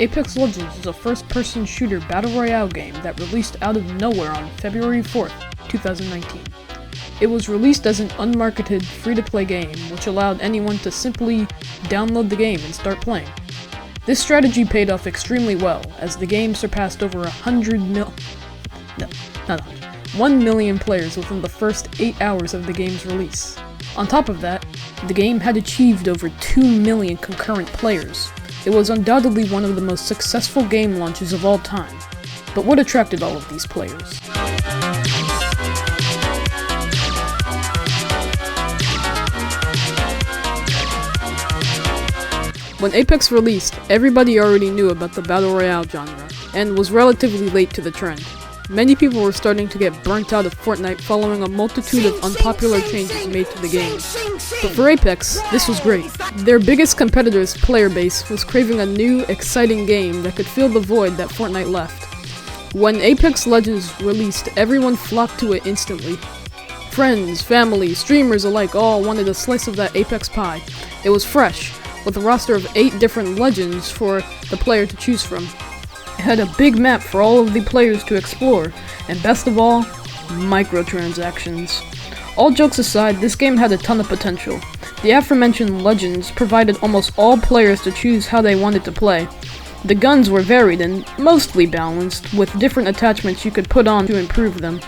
Apex Legends is a first-person shooter battle royale game that released out of nowhere on February 4th, 2019. It was released as an unmarketed, free-to-play game, which allowed anyone to simply download the game and start playing. This strategy paid off extremely well, as the game surpassed over 1 million players within the first 8 hours of the game's release. On top of that, the game had achieved over 2 million concurrent players. It was undoubtedly one of the most successful game launches of all time. But what attracted all of these players? When Apex released, everybody already knew about the Battle Royale genre, and was relatively late to the trend. Many people were starting to get burnt out of Fortnite following a multitude of unpopular changes made to the game. But for Apex, this was great. Their biggest competitor's player base was craving a new, exciting game that could fill the void that Fortnite left. When Apex Legends released, everyone flocked to it instantly. Friends, family, streamers alike all wanted a slice of that Apex pie. It was fresh, with a roster of 8 different legends for the player to choose from. It had a big map for all of the players to explore, and best of all, microtransactions. All jokes aside, this game had a ton of potential. The aforementioned legends provided almost all players to choose how they wanted to play. The guns were varied and mostly balanced, with different attachments you could put on to improve them.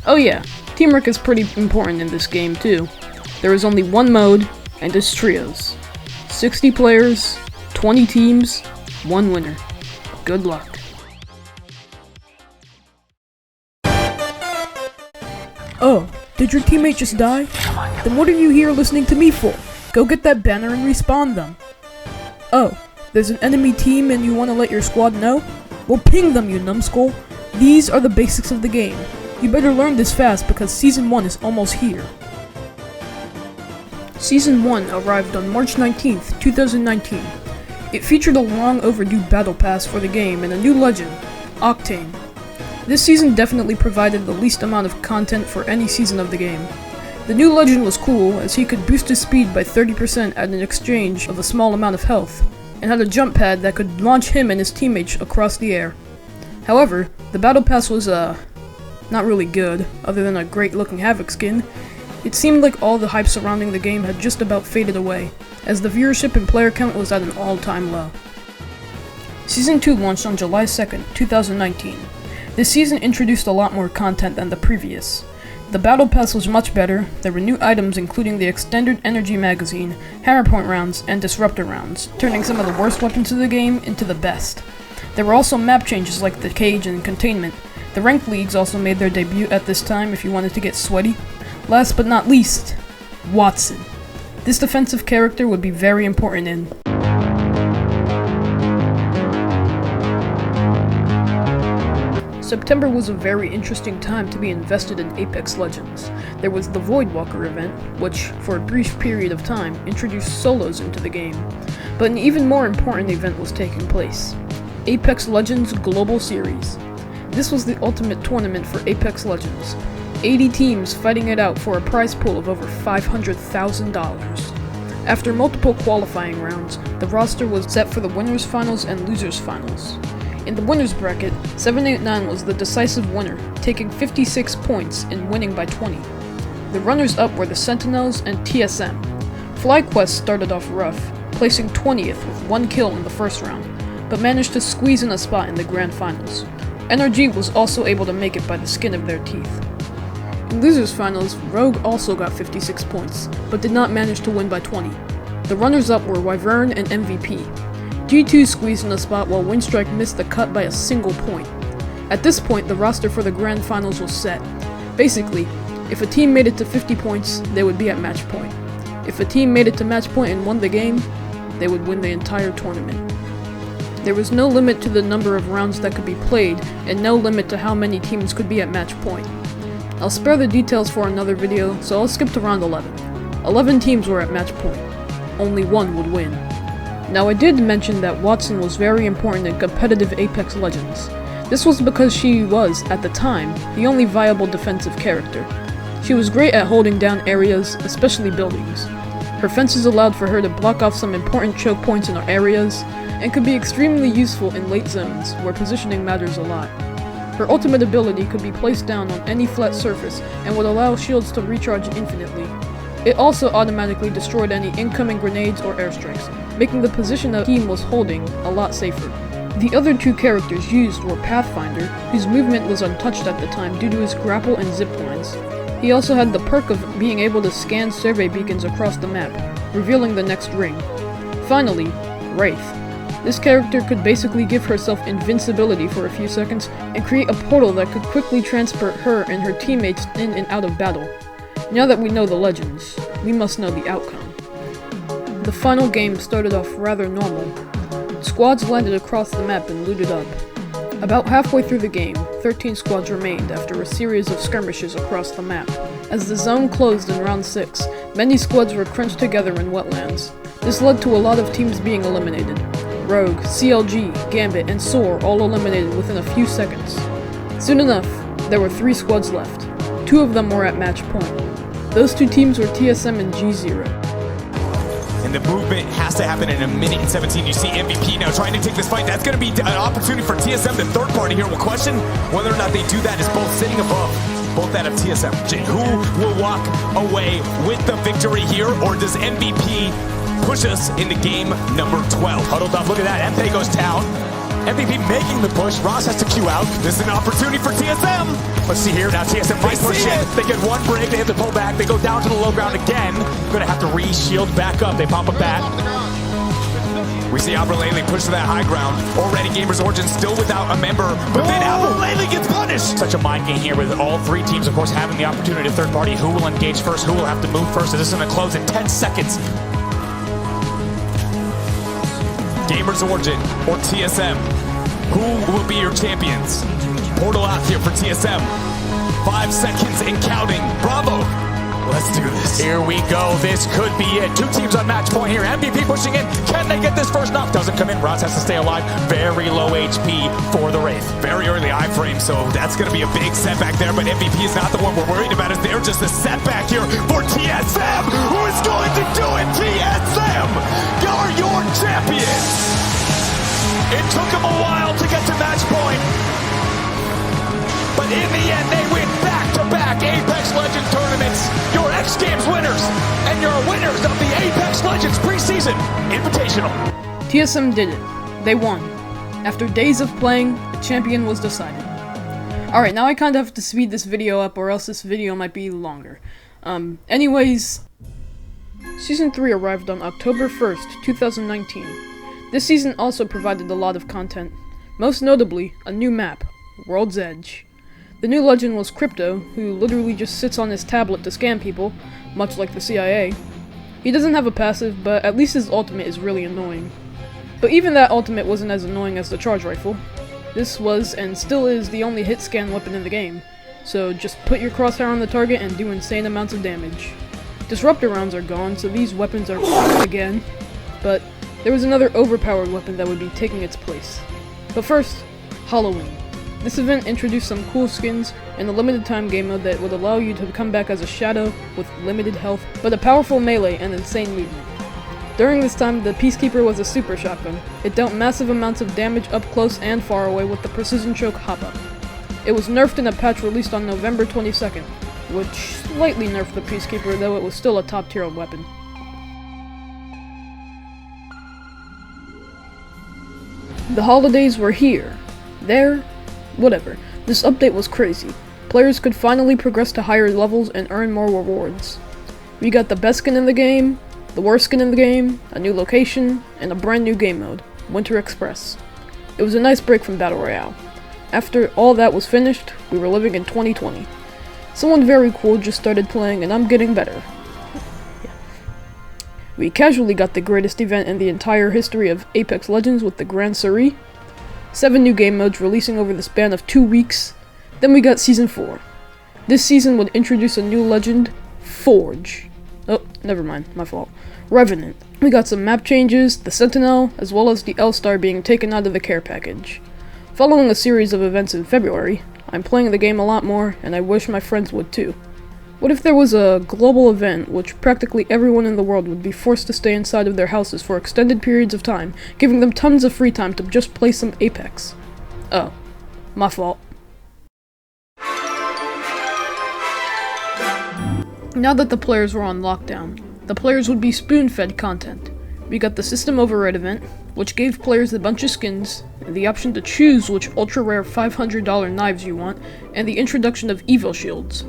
Oh yeah, teamwork is pretty important in this game too. There is only one mode, and it's trios. 60 players, 20 teams, 1 winner. Good luck. Oh, did your teammate just die? Then what are you here listening to me for? Go get that banner and respawn them. Oh, there's an enemy team and you want to let your squad know? Well, ping them, you numbskull. These are the basics of the game. You better learn this fast because Season 1 is almost here. Season 1 arrived on March 19th, 2019. It featured a long overdue battle pass for the game and a new legend, Octane. This season definitely provided the least amount of content for any season of the game. The new legend was cool, as he could boost his speed by 30% at an exchange of a small amount of health, and had a jump pad that could launch him and his teammates across the air. However, the battle pass was, not really good, other than a great looking Havoc skin. It seemed like all the hype surrounding the game had just about faded away, as the viewership and player count was at an all-time low. Season 2 launched on July 2nd, 2019. This season introduced a lot more content than the previous. The Battle Pass was much better, there were new items including the Extended Energy Magazine, Hammer Point rounds, and Disruptor rounds, turning some of the worst weapons of the game into the best. There were also map changes like the cage and containment. The ranked leagues also made their debut at this time if you wanted to get sweaty. Last but not least, Wattson. This defensive character would be very important in September was a very interesting time to be invested in Apex Legends. There was the Voidwalker event, which, for a brief period of time, introduced solos into the game. But an even more important event was taking place. Apex Legends Global Series. This was the ultimate tournament for Apex Legends. 80 teams fighting it out for a prize pool of over $500,000. After multiple qualifying rounds, the roster was set for the winners finals and losers finals. In the winners bracket, 789 was the decisive winner, taking 56 points and winning by 20. The runners-up were the Sentinels and TSM. FlyQuest started off rough, placing 20th with 1 kill in the first round, but managed to squeeze in a spot in the grand finals. NRG was also able to make it by the skin of their teeth. In losers finals, Rogue also got 56 points, but did not manage to win by 20. The runners-up were Wyvern and MVP. G2 squeezed in a spot while Windstrike missed the cut by a single point. At this point, the roster for the grand finals was set. Basically, if a team made it to 50 points, they would be at match point. If a team made it to match point and won the game, they would win the entire tournament. There was no limit to the number of rounds that could be played, and no limit to how many teams could be at match point. I'll spare the details for another video, so I'll skip to round 11. 11 teams were at match point. Only 1 would win. Now I did mention that Wattson was very important in competitive Apex Legends. This was because she was, at the time, the only viable defensive character. She was great at holding down areas, especially buildings. Her fences allowed for her to block off some important choke points in our areas, and could be extremely useful in late zones, where positioning matters a lot. Her ultimate ability could be placed down on any flat surface and would allow shields to recharge infinitely. It also automatically destroyed any incoming grenades or airstrikes, making the position the team was holding a lot safer. The other two characters used were Pathfinder, whose movement was untouched at the time due to his grapple and zip lines. He also had the perk of being able to scan survey beacons across the map, revealing the next ring. Finally, Wraith. This character could basically give herself invincibility for a few seconds and create a portal that could quickly transport her and her teammates in and out of battle. Now that we know the legends, we must know the outcome. The final game started off rather normal. Squads landed across the map and looted up. About halfway through the game, 13 squads remained after a series of skirmishes across the map. As the zone closed in round 6, many squads were crunched together in wetlands. This led to a lot of teams being eliminated. Rogue, CLG, Gambit, and Soar all eliminated within a few seconds. Soon enough, there were 3 squads left. 2 of them were at match point. Those 2 teams were TSM and G0. And the movement has to happen in a minute and 17. You see MVP now trying to take this fight. That's going to be an opportunity for TSM, the third party here. We'll question whether or not they do that is both sitting above both that of TSM. Who will walk away with the victory here, or does MVP push us into game number 12? Huddled up, look at that. MP goes down. MVP making the push. Ross has to queue out. This is an opportunity for TSM. Let's see here. Now TSM might push in. They get one break. They have to pull back. They go down to the low ground again. Gonna have to re-shield back up. They pop a bat. We see Abralele push to that high ground. Already Gamers Origin still without a member. But then Abralele gets punished. Such a mind game here with all 3 teams, of course, having the opportunity to third party. Who will engage first? Who will have to move first? Is this gonna close in 10 seconds? Gamers Origin or TSM, who will be your champions? Portal out here for TSM. 5 seconds and counting. Bravo. Let's do this. Here we go. This could be it. 2 teams on match point here. MVP pushing in. Can they get this first knock? Doesn't come in. Ross has to stay alive. Very low HP for the Wraith. Very early iframe, so that's going to be a big setback there. But MVP is not the one we're worried about. They're just a setback here for TSM. Who is going to do it? TSM, you're your champions. It took them a while to get to match point, but in the end, they win back-to-back Apex Legends tournaments. Your X Games winners, and your winners of the Apex Legends Preseason Invitational. TSM did it. They won. After days of playing, the champion was decided. Alright, now I kinda have to speed this video up, or else this video might be longer. Anyways, Season 3 arrived on October 1st, 2019. This season also provided a lot of content, most notably a new map, World's Edge. The new legend was Crypto, who literally just sits on his tablet to scam people, much like the CIA. He doesn't have a passive, but at least his ultimate is really annoying. But even that ultimate wasn't as annoying as the charge rifle. This was, and still is, the only hit scan weapon in the game, so just put your crosshair on the target and do insane amounts of damage. Disruptor rounds are gone, so these weapons are again, but there was another overpowered weapon that would be taking its place. But first, Halloween. This event introduced some cool skins and a limited time game mode that would allow you to come back as a shadow with limited health, but a powerful melee and insane movement. During this time, the Peacekeeper was a super shotgun. It dealt massive amounts of damage up close and far away with the Precision Choke hop-up. It was nerfed in a patch released on November 22nd, which slightly nerfed the Peacekeeper, though it was still a top-tier weapon. The holidays were here. There. Whatever. This update was crazy. Players could finally progress to higher levels and earn more rewards. We got the best skin in the game, the worst skin in the game, a new location, and a brand new game mode, Winter Express. It was a nice break from Battle Royale. After all that was finished, we were living in 2020. Someone very cool just started playing and I'm getting better. We casually got the greatest event in the entire history of Apex Legends with the Grand Suri. 7 new game modes releasing over the span of 2 weeks. Then we got Season 4. This season would introduce a new legend, Forge. Oh, never mind, my fault. Revenant. We got some map changes, the Sentinel, as well as the L-Star being taken out of the care package. Following a series of events in February, I'm playing the game a lot more, and I wish my friends would too. What if there was a global event which practically everyone in the world would be forced to stay inside of their houses for extended periods of time, giving them tons of free time to just play some Apex? Oh, my fault. Now that the players were on lockdown, the players would be spoon-fed content. We got the System Override event, which gave players a bunch of skins, and the option to choose which ultra-rare $500 knives you want, and the introduction of Evo shields.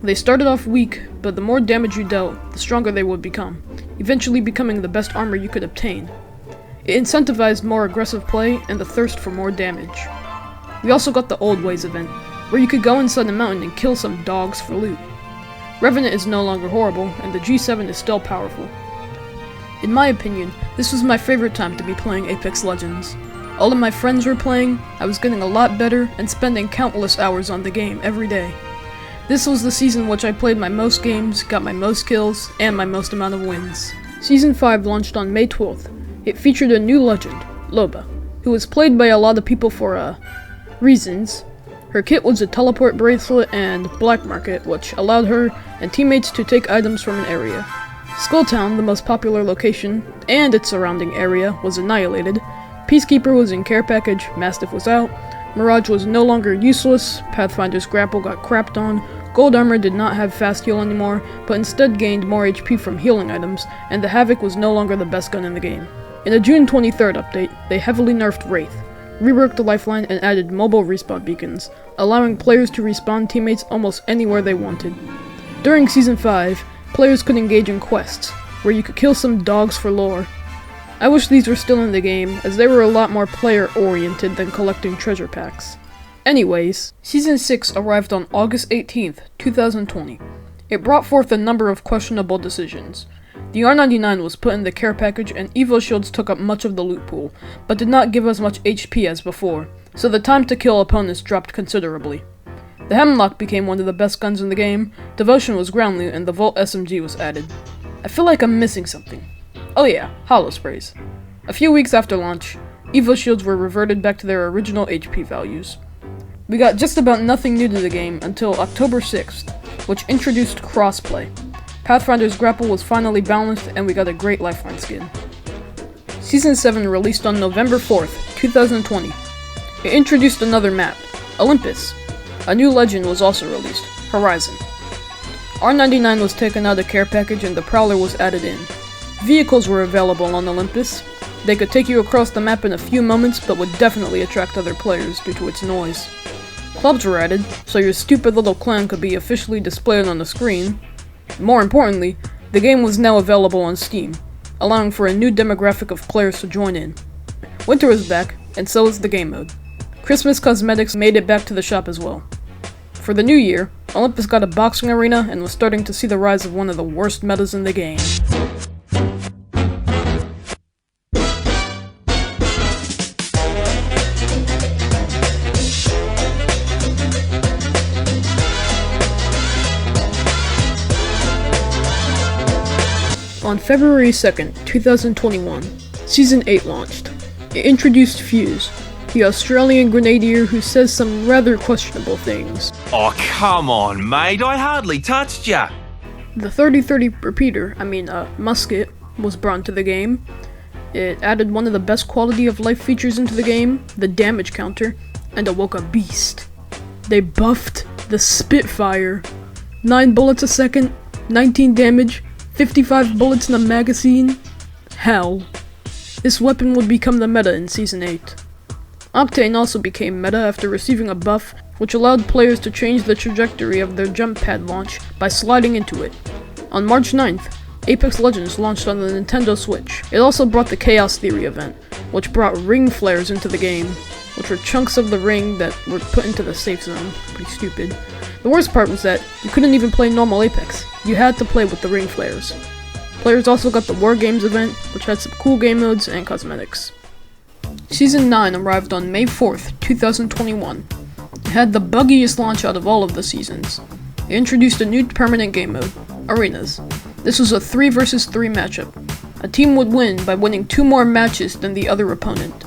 They started off weak, but the more damage you dealt, the stronger they would become, eventually becoming the best armor you could obtain. It incentivized more aggressive play and the thirst for more damage. We also got the Old Ways event, where you could go inside a mountain and kill some dogs for loot. Revenant is no longer horrible, and the G7 is still powerful. In my opinion, this was my favorite time to be playing Apex Legends. All of my friends were playing, I was getting a lot better, and spending countless hours on the game every day. This was the season which I played my most games, got my most kills, and my most amount of wins. Season 5 launched on May 12th. It featured a new legend, Loba, who was played by a lot of people for, reasons. Her kit was a teleport bracelet and black market, which allowed her and teammates to take items from an area. Skulltown, the most popular location, and its surrounding area, was annihilated. Peacekeeper was in care package, Mastiff was out, Mirage was no longer useless, Pathfinder's grapple got crapped on, Gold Armor did not have fast heal anymore, but instead gained more HP from healing items, and the Havoc was no longer the best gun in the game. In a June 23rd update, they heavily nerfed Wraith, reworked the lifeline, and added mobile respawn beacons, allowing players to respawn teammates almost anywhere they wanted. During Season 5, players could engage in quests, where you could kill some dogs for lore. I wish these were still in the game, as they were a lot more player-oriented than collecting treasure packs. Anyways, Season 6 arrived on August 18th, 2020. It brought forth a number of questionable decisions. The R99 was put in the care package and Evo shields took up much of the loot pool, but did not give as much HP as before, so the time to kill opponents dropped considerably. The Hemlock became one of the best guns in the game, Devotion was ground loot, and the Volt SMG was added. I feel like I'm missing something. Oh yeah, holo sprays. A few weeks after launch, Evo shields were reverted back to their original HP values. We got just about nothing new to the game until October 6th, which introduced crossplay. Pathfinder's grapple was finally balanced and we got a great lifeline skin. Season 7 released on November 4th, 2020. It introduced another map, Olympus. A new legend was also released, Horizon. R99 was taken out of care package and the Prowler was added in. Vehicles were available on Olympus. They could take you across the map in a few moments, but would definitely attract other players due to its noise. Clubs were added, so your stupid little clan could be officially displayed on the screen. More importantly, the game was now available on Steam, allowing for a new demographic of players to join in. Winter is back, and so is the game mode. Christmas cosmetics made it back to the shop as well. For the new year, Olympus got a boxing arena and was starting to see the rise of one of the worst metas in the game. On February 2nd, 2021, Season 8 launched. It introduced Fuse, the Australian grenadier who says some rather questionable things. Oh, come on, mate, I hardly touched ya! The 30-30 repeater, musket, was brought to the game. It added one of the best quality of life features into the game, the damage counter, and awoke a beast. They buffed the Spitfire. 9 bullets a second, 19 damage, 55 bullets in a magazine. Hell. This weapon would become the meta in Season 8. Octane also became meta after receiving a buff, which allowed players to change the trajectory of their jump pad launch by sliding into it. On March 9th, Apex Legends launched on the Nintendo Switch. It also brought the Chaos Theory event, which brought ring flares into the game, which were chunks of the ring that were put into the safe zone. Pretty stupid. The worst part was that you couldn't even play normal Apex. You had to play with the ring flares. Players also got the War Games event, which had some cool game modes and cosmetics. Season 9 arrived on May 4th, 2021. It had the buggiest launch out of all of the seasons. It introduced a new permanent game mode, Arenas. This was a 3 vs 3 matchup. A team would win by winning 2 more matches than the other opponent.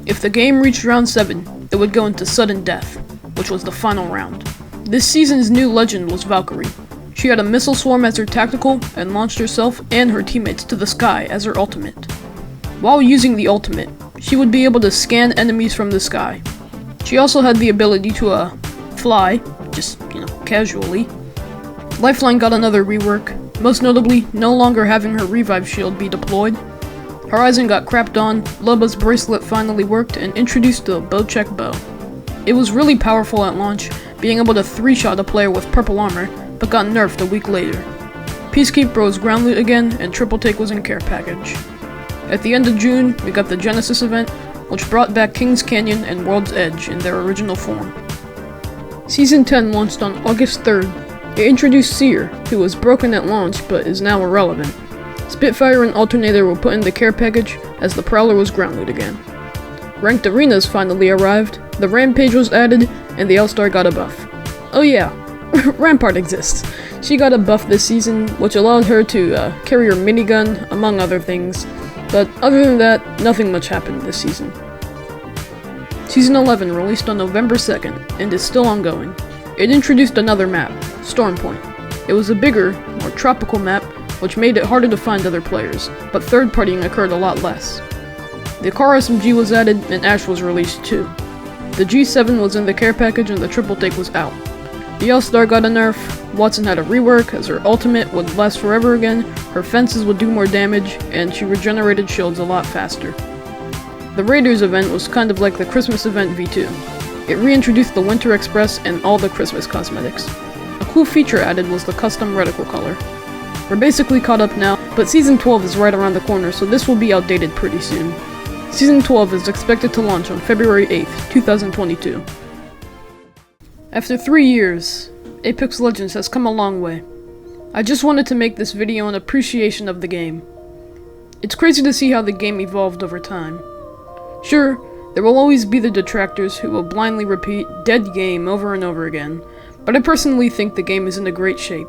If the game reached round 7, it would go into sudden death, which was the final round. This season's new legend was Valkyrie. She She had a missile swarm as her tactical, and launched herself and her teammates to the sky as her ultimate. While using the ultimate, she would be able to scan enemies from the sky. She also had the ability to, fly, just, casually. Lifeline got another rework, most notably no longer having her revive shield be deployed. Horizon got crapped on, Loba's bracelet finally worked, and introduced the bow check bow. It was really powerful at launch, being able to 3-shot a player with purple armor, but got nerfed a week later. Peacekeeper was ground loot again, and triple take was in care package. At the end of June, we got the Genesis event, which brought back King's Canyon and World's Edge in their original form. Season 10 launched on August 3rd. It introduced Seer, who was broken at launch but is now irrelevant. Spitfire and Alternator were put in the care package, as the Prowler was ground loot again. Ranked Arenas finally arrived, the Rampage was added, and the L-Star got a buff. Oh yeah, Rampart exists. She got a buff this season, which allowed her to carry her minigun, among other things, but other than that, nothing much happened this season. Season 11 released on November 2nd, and is still ongoing. It introduced another map, Storm Point. It was a bigger, more tropical map, which made it harder to find other players, but third-partying occurred a lot less. The car SMG was added, and Ash was released too. The G7 was in the care package and the triple take was out. The L-Star got a nerf, Watson had a rework as her ultimate would last forever again, her fences would do more damage, and she regenerated shields a lot faster. The Raiders event was kind of like the Christmas event V2. It reintroduced the Winter Express and all the Christmas cosmetics. A cool feature added was the custom reticle color. We're basically caught up now, but Season 12 is right around the corner, so this will be outdated pretty soon. Season 12 is expected to launch on February 8th, 2022. After 3 years, Apex Legends has come a long way. I just wanted to make this video in appreciation of the game. It's crazy to see how the game evolved over time. Sure, there will always be the detractors who will blindly repeat dead game over and over again, but I personally think the game is in a great shape.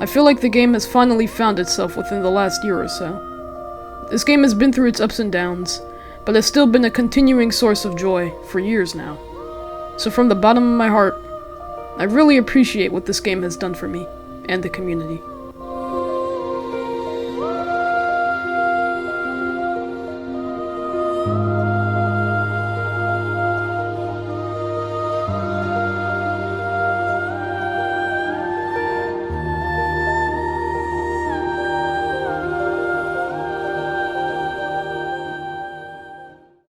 I feel like the game has finally found itself within the last year or so. This game has been through its ups and downs, but has still been a continuing source of joy for years now. So from the bottom of my heart, I really appreciate what this game has done for me and the community.